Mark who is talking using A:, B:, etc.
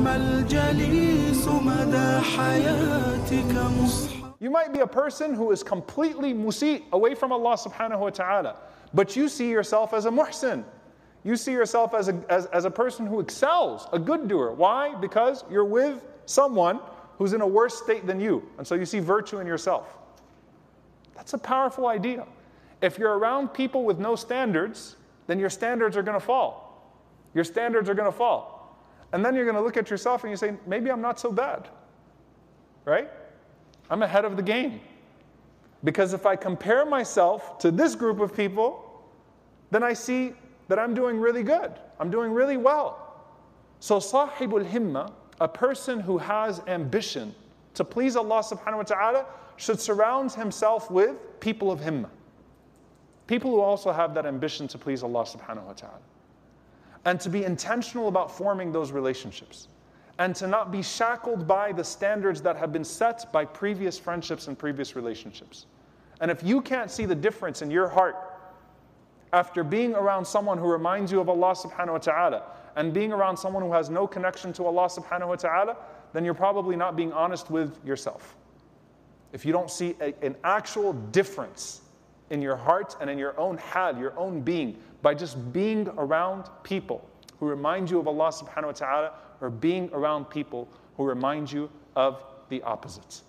A: الجليس مدى حياتك مصحف.
B: You might be a person who is completely musi, away from Allah subhanahu wa ta'ala, but you see yourself as a muhsin. You see yourself as a person who excels, a good doer. Why? Because you're with someone who's in a worse state than you, and so you see virtue in yourself. That's a powerful idea. If you're around people with no standards, then your standards are going to fall. Your standards are going to fall. And then you're going to look at yourself and you say, maybe I'm not so bad. Right? I'm ahead of the game. Because if I compare myself to this group of people, then I see that I'm doing really good. I'm doing really well. So sahibul himma, a person who has ambition to please Allah subhanahu wa ta'ala, should surround himself with people of himma. People who also have that ambition to please Allah subhanahu wa ta'ala. And to be intentional about forming those relationships. And to not be shackled by the standards that have been set by previous friendships and previous relationships. And if you can't see the difference in your heart after being around someone who reminds you of Allah subhanahu wa ta'ala and being around someone who has no connection to Allah subhanahu wa ta'ala, then you're probably not being honest with yourself. If you don't see an actual difference in your heart and in your own hal, your own being, by just being around people who remind you of Allah subhanahu wa ta'ala, or being around people who remind you of the opposites.